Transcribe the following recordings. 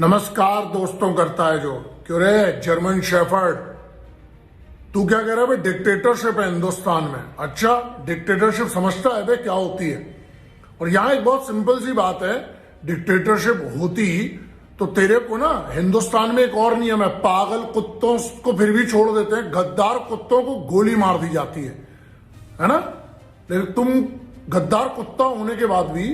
नमस्कार दोस्तों करता है जो क्यों रे जर्मन शेफर्ड, तू क्या कह रहा है भाई? डिक्टेटरशिप है हिंदुस्तान में। अच्छा, डिक्टेटरशिप समझता है भाई क्या होती है? और यहां एक बहुत सिंपल सी बात है, डिक्टेटरशिप होती तो तेरे को ना हिंदुस्तान में एक और नियम है, पागल कुत्तों को फिर भी छोड़ देते हैं, गद्दार कुत्तों को गोली मार दी जाती है ना? लेकिन तुम गद्दार कुत्ता होने के बाद भी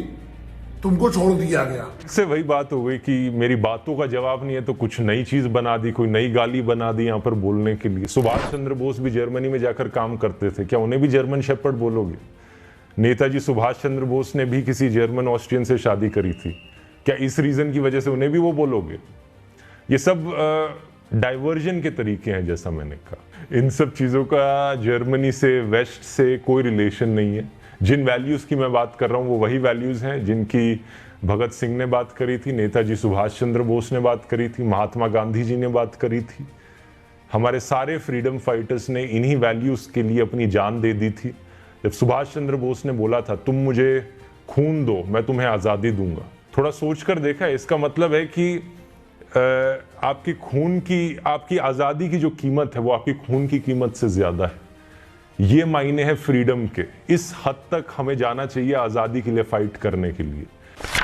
तुमको छोड़ दिया गया। से वही बात हो गई कि मेरी बातों का जवाब नहीं है तो कुछ नई चीज बना दी, कोई नई गाली बना दी यहाँ पर बोलने के लिए। सुभाष चंद्र बोस भी जर्मनी में जाकर काम करते थे, क्या उन्हें भी जर्मन शेपर्ड बोलोगे? नेताजी सुभाष चंद्र बोस ने भी किसी जर्मन ऑस्ट्रियन से शादी करी थी, क्या इस रीजन की वजह से उन्हें भी वो बोलोगे? ये सब डाइवर्जन के तरीके हैं। जैसा मैंने कहा, इन सब चीजों का जर्मनी से, वेस्ट से कोई रिलेशन नहीं है। जिन वैल्यूज की मैं बात कर रहा हूं वो वही वैल्यूज हैं जिनकी भगत सिंह ने बात करी थी, नेताजी सुभाष चंद्र बोस ने बात करी थी, महात्मा गांधी जी ने बात करी थी। हमारे सारे फ्रीडम फाइटर्स ने इन्हीं वैल्यूज के लिए अपनी जान दे दी थी। जब सुभाष चंद्र बोस ने बोला था तुम मुझे खून दो मैं तुम्हें आजादी दूंगा, थोड़ा सोच कर देखा, इसका मतलब है कि आपकी खून की, आपकी आजादी की जो कीमत है वो आपकी खून की कीमत से ज्यादा है। ये मायने हैं फ्रीडम के। इस हद तक हमें जाना चाहिए आजादी के लिए फाइट करने के लिए।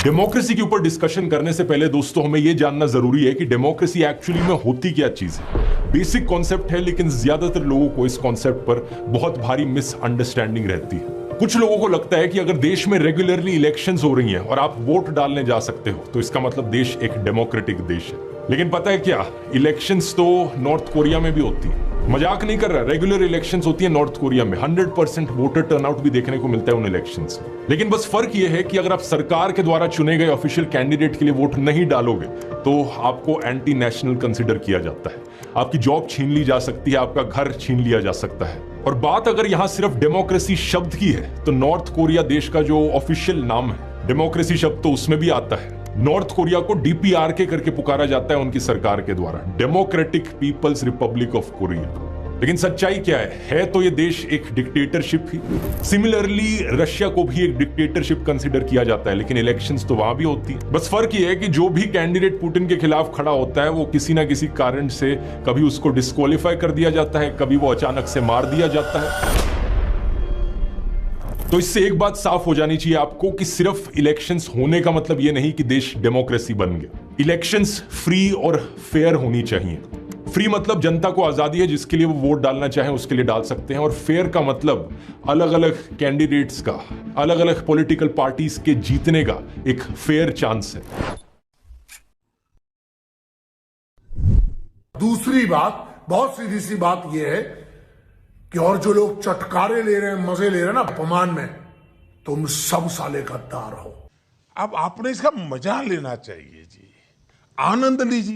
डेमोक्रेसी के ऊपर डिस्कशन करने से पहले दोस्तों हमें यह जानना जरूरी है कि डेमोक्रेसी एक्चुअली में होती क्या चीज है। बेसिक कॉन्सेप्ट है, लेकिन ज्यादातर लोगों को इस कॉन्सेप्ट पर बहुत भारी मिसअंडरस्टैंडिंग रहती है। कुछ लोगों को लगता है कि अगर देश में रेगुलरली इलेक्शंस हो रही हैं और आप वोट डालने जा सकते हो तो इसका मतलब देश एक डेमोक्रेटिक देश है। लेकिन पता है क्या, इलेक्शंस तो नॉर्थ कोरिया में भी होती है। मजाक नहीं कर रहा, रेगुलर इलेक्शंस होती है नॉर्थ कोरिया में। 100% वोटर टर्नआउट भी देखने को मिलता है उन इलेक्शंस में। लेकिन बस फर्क यह है कि अगर आप सरकार के द्वारा चुने गए ऑफिशियल कैंडिडेट के लिए वोट नहीं डालोगे तो आपको एंटी नेशनल कंसिडर किया जाता है, आपकी जॉब छीन ली जा सकती है, आपका घर छीन लिया जा सकता है। और बात अगर यहां सिर्फ डेमोक्रेसी शब्द की है तो नॉर्थ कोरिया देश का जो ऑफिशियल नाम है, डेमोक्रेसी शब्द तो उसमें भी आता है। नॉर्थ कोरिया को DPRK करके पुकारा जाता है उनकी सरकार के द्वारा, Democratic People's Republic of Korea. लेकिन सच्चाई क्या है तो ये देश एक डिक्टेटरशिप ही। सिमिलरली रशिया को भी एक डिक्टेटरशिप कंसीडर किया जाता है, लेकिन इलेक्शंस तो वहां भी होती है। बस फर्क ये है कि जो भी कैंडिडेट पुतिन के खिलाफ खड़ा होता है वो किसी ना किसी कारण से कभी उसको डिस्क्वालीफाई कर दिया जाता है, कभी वो अचानक से मार दिया जाता है। तो इससे एक बात साफ हो जानी चाहिए आपको कि सिर्फ इलेक्शंस होने का मतलब यह नहीं कि देश डेमोक्रेसी बन गया। इलेक्शंस फ्री और फेयर होनी चाहिए। फ्री मतलब जनता को आजादी है, जिसके लिए वो वोट डालना चाहे उसके लिए डाल सकते हैं। और फेयर का मतलब अलग अलग कैंडिडेट्स का, अलग अलग पॉलिटिकल पार्टीज के जीतने का एक फेयर चांस है। दूसरी बात, बहुत सीधी सी बात यह है कि और जो लोग चटकारे ले रहे हैं, मजे ले रहे हैं ना अपमान में, तुम सब साले गद्दार हो। अब आपने इसका मजा लेना चाहिए जी, आनंद लीजिए।